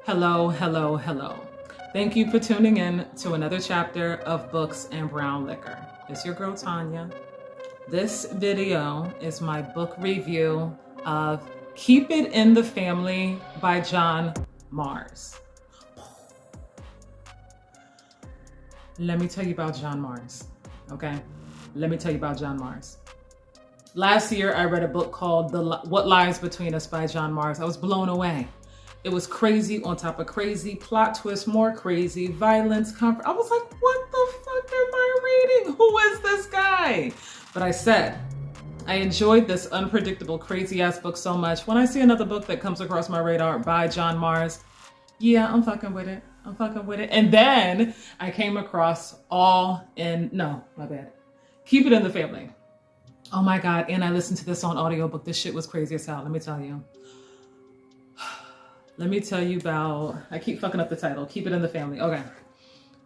Hello, hello, hello. Thank you for tuning in to another chapter of Books and Brown Liquor. It's your girl, Tanya. This video is my book review of Keep It in the Family by John Marrs. Let me tell you about John Marrs, okay? Let me tell you about John Marrs. Last year, I read a book called What Lies Between Us by John Marrs. I was blown away. It was crazy on top of crazy, plot twist, more crazy, violence, comfort. I was like, what the fuck am I reading? Who is this guy? But I said, I enjoyed this unpredictable, crazy ass book so much. When I see another book that comes across my radar by John Marrs, yeah, I'm fucking with it. I'm fucking with it. And then I came across Keep It in the Family. Oh my God. And I listened to this on audiobook. This shit was crazy as hell. Let me tell you. Let me tell you about, I keep fucking up the title, Keep It in the Family. Okay.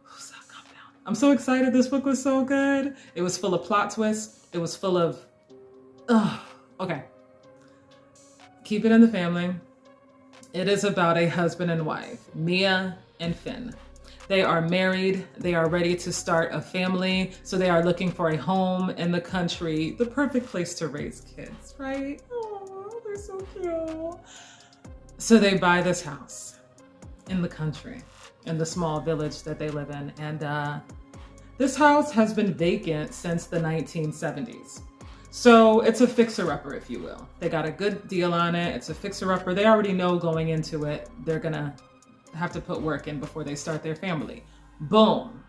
Calm down. I'm so excited. This book was so good. It was full of plot twists. It was full of, okay. Keep It in the Family. It is about a husband and wife, Mia and Finn. They are married. They are ready to start a family. So they are looking for a home in the country, the perfect place to raise kids, right? Oh, they're so cute. So they buy this house in the country, in the small village that they live in. And this house has been vacant since the 1970s. So it's a fixer-upper, if you will. They got a good deal on it. It's a fixer-upper. They already know going into it, they're gonna have to put work in before they start their family. Boom.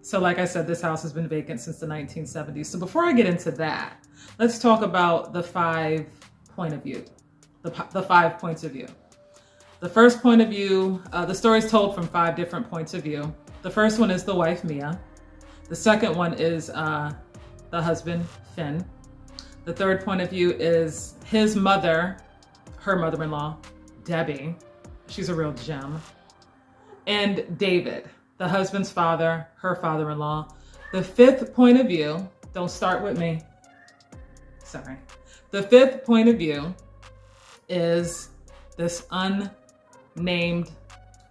So like I said, this house has been vacant since the 1970s. So before I get into that, let's talk about the five points of view. The first point of view, the story is told from 5 different points of view. The first one is the wife, Mia. The second one is the husband, Finn. The third point of view is his mother, her mother-in-law, Debbie. She's a real gem. And David, the husband's father, her father-in-law. The fifth point of view, don't start with me. Sorry. The fifth point of view is this unnamed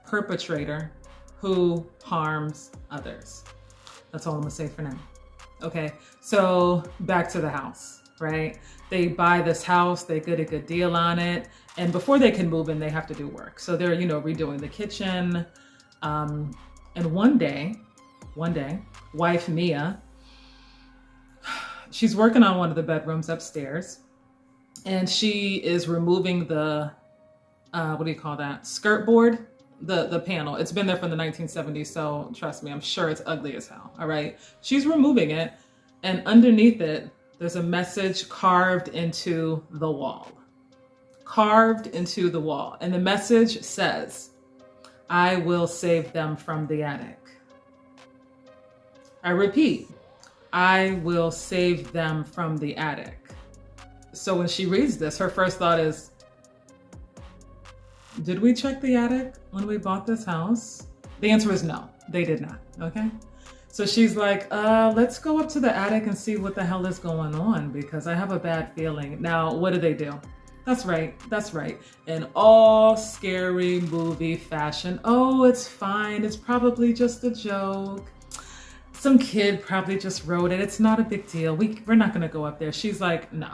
perpetrator who harms others. That's all I'm gonna say for now. Okay, so back to the house, right? They buy this house, they get a good deal on it, and before they can move in, they have to do work. So they're, redoing the kitchen. And one day, wife Mia, she's working on one of the bedrooms upstairs, and she is removing the, skirt board, the panel. It's been there from the 1970s, so trust me, I'm sure it's ugly as hell, all right? She's removing it, and underneath it, there's a message carved into the wall. And the message says, I will save them from the attic. I repeat, I will save them from the attic. So when she reads this, her first thought is, did we check the attic when we bought this house? The answer is no, they did not, okay? So she's like, let's go up to the attic and see what the hell is going on because I have a bad feeling. Now, what do? That's right. In all scary movie fashion, oh, it's fine. It's probably just a joke. Some kid probably just wrote it. It's not a big deal. We're not gonna go up there. She's like, no,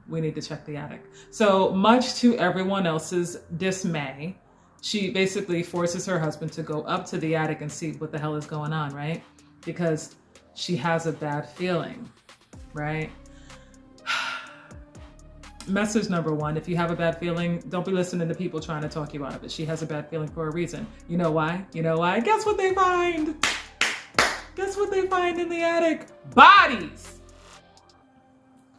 we need to check the attic. So much to everyone else's dismay, she basically forces her husband to go up to the attic and see what the hell is going on, right? Because she has a bad feeling, right? Message number 1, if you have a bad feeling, don't be listening to people trying to talk you out of it. She has a bad feeling for a reason. You know why? Guess what they find? Guess what they find in the attic? Bodies.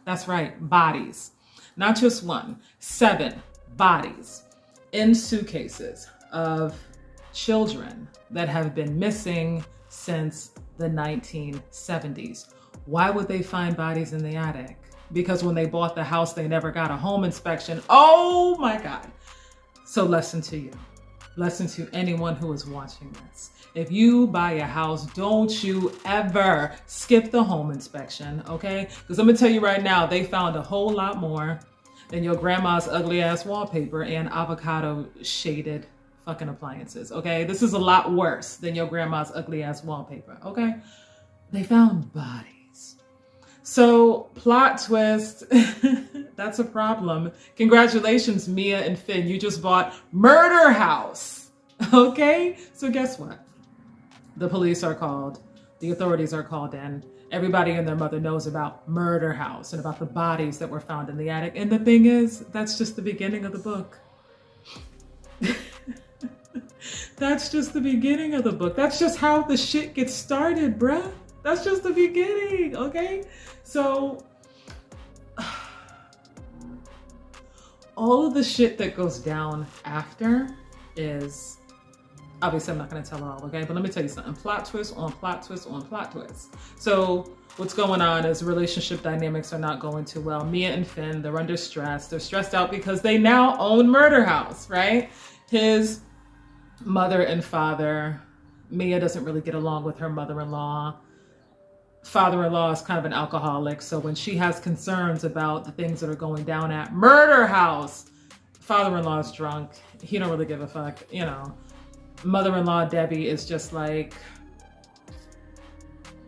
That's right, bodies. Not just 1, 7 bodies in suitcases of children that have been missing since the 1970s. Why would they find bodies in the attic? Because when they bought the house, they never got a home inspection. Oh my God. So lesson to you. Lesson to anyone who is watching this. If you buy a house, don't you ever skip the home inspection, okay? Because I'm gonna tell you right now, they found a whole lot more than your grandma's ugly ass wallpaper and avocado shaded fucking appliances, okay? This is a lot worse than your grandma's ugly ass wallpaper, okay? They found bodies. So, plot twist, that's a problem. Congratulations, Mia and Finn, you just bought Murder House, okay? So guess what? The police are called, the authorities are called in. Everybody and their mother knows about Murder House and about the bodies that were found in the attic. And the thing is, that's just the beginning of the book. That's just the beginning of the book. That's just how the shit gets started, bruh. That's just the beginning, okay? So, all of the shit that goes down after is, obviously I'm not gonna tell it all, okay? But let me tell you something, plot twist on plot twist on plot twist. So what's going on is relationship dynamics are not going too well. Mia and Finn, they're under stress. They're stressed out because they now own Murder House, right? His mother and father, Mia doesn't really get along with her mother-in-law. Father-in-law is kind of an alcoholic. So when she has concerns about the things that are going down at Murder House, father-in-law is drunk. He don't really give a fuck, you know. Mother-in-law Debbie is just like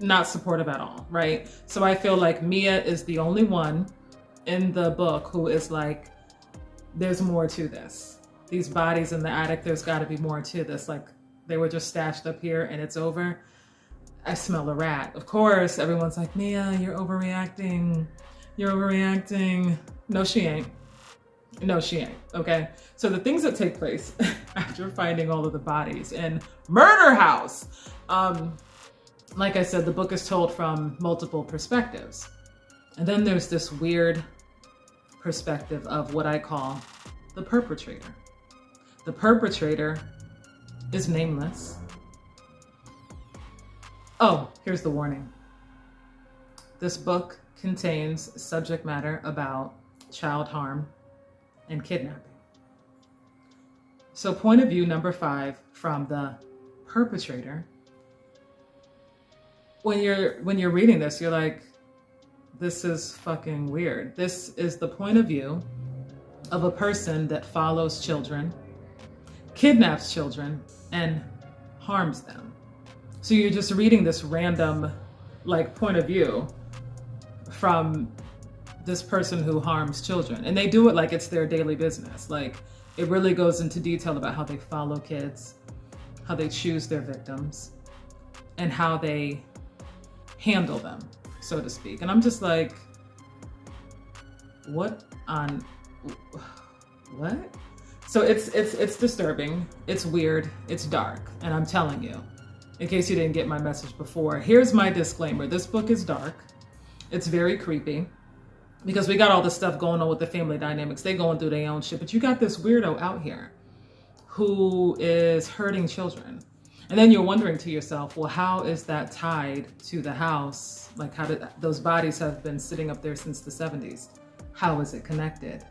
not supportive at all, right? So I feel like Mia is the only one in the book who is like, there's more to this. These bodies in the attic, there's got to be more to this. Like they were just stashed up here and it's over. I smell a rat. Of course, everyone's like, Mia, you're overreacting. You're overreacting. No, she ain't. No, she ain't, okay? So the things that take place after finding all of the bodies in Murder House, like I said, the book is told from multiple perspectives. And then there's this weird perspective of what I call the perpetrator. The perpetrator is nameless. Oh, here's the warning. This book contains subject matter about child harm and kidnapping. So point of view number 5 from the perpetrator. When you're reading this, you're like, this is fucking weird. This is the point of view of a person that follows children, kidnaps children, and harms them. So you're just reading this random like point of view from this person who harms children. And they do it like it's their daily business. Like it really goes into detail about how they follow kids, how they choose their victims, and how they handle them, so to speak. And I'm just like, what? So it's disturbing, it's weird, it's dark, and I'm telling you, in case you didn't get my message before, here's my disclaimer. This book is dark. It's very creepy because we got all this stuff going on with the family dynamics. They going through their own shit, but you got this weirdo out here who is hurting children. And then you're wondering to yourself, well, how is that tied to the house? Like how did those bodies have been sitting up there since the 70s? How is it connected?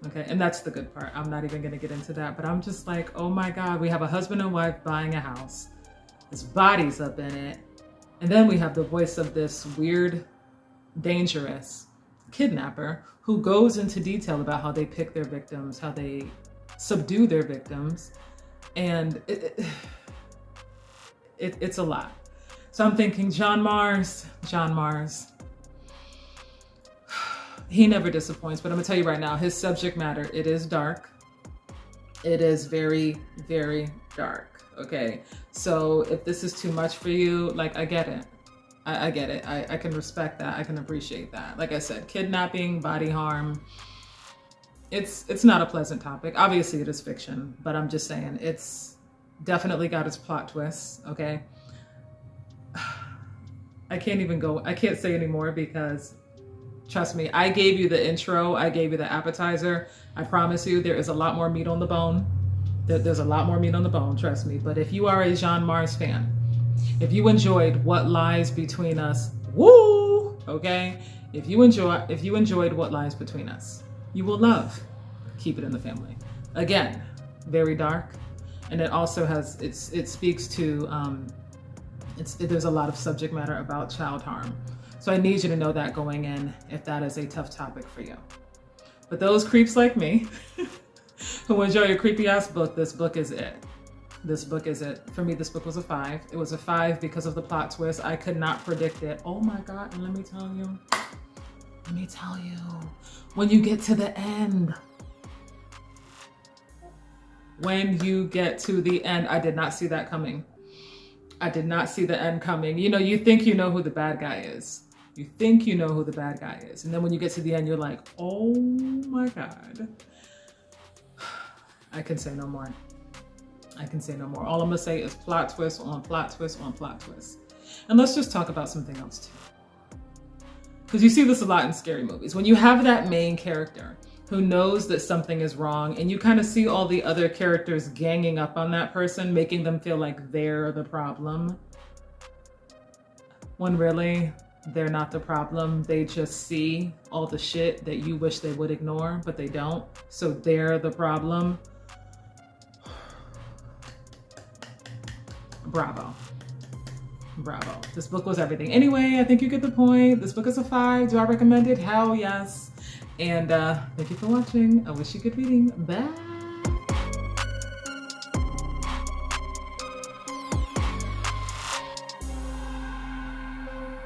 Okay, and that's the good part. I'm not even gonna get into that, but I'm just like, oh my God, we have a husband and wife buying a house. There's bodies up in it. And then we have the voice of this weird, dangerous kidnapper who goes into detail about how they pick their victims, how they subdue their victims. And it's a lot. So I'm thinking John Mars, he never disappoints, but I'm gonna tell you right now, his subject matter, it is dark. It is very, very dark, okay? So if this is too much for you, like, I get it. I get it. I can respect that. I can appreciate that. Like I said, kidnapping, body harm, it's not a pleasant topic. Obviously it is fiction, but I'm just saying it's definitely got its plot twists, okay? I can't say anymore because trust me, I gave you the intro, I gave you the appetizer. I promise you there is a lot more meat on the bone. There's a lot more meat on the bone, trust me. But if you are a Jean Mars fan, if you enjoyed What Lies Between Us, woo, okay? If you enjoyed What Lies Between Us, you will love Keep It in the Family. Again, very dark. And it also has, it speaks to, there's a lot of subject matter about child harm. So I need you to know that going in if that is a tough topic for you. But those creeps like me who enjoy a creepy ass book, this book is it. This book is it. For me, this book was a 5. It was a 5 because of the plot twist. I could not predict it. Oh my God, and let me tell you, when you get to the end, I did not see that coming. I did not see the end coming. You know, you think you know who the bad guy is. You think you know who the bad guy is. And then when you get to the end, you're like, oh my God. I can say no more. I can say no more. All I'm gonna say is plot twist on plot twist on plot twist. And let's just talk about something else too. Because you see this a lot in scary movies. When you have that main character who knows that something is wrong and you kind of see all the other characters ganging up on that person, making them feel like they're the problem. When really, they're not the problem. They just see all the shit that you wish they would ignore, but they don't. So they're the problem. Bravo. Bravo. This book was everything. Anyway, I think you get the point. This book is a 5. Do I recommend it? Hell yes. And thank you for watching. I wish you good reading. Bye.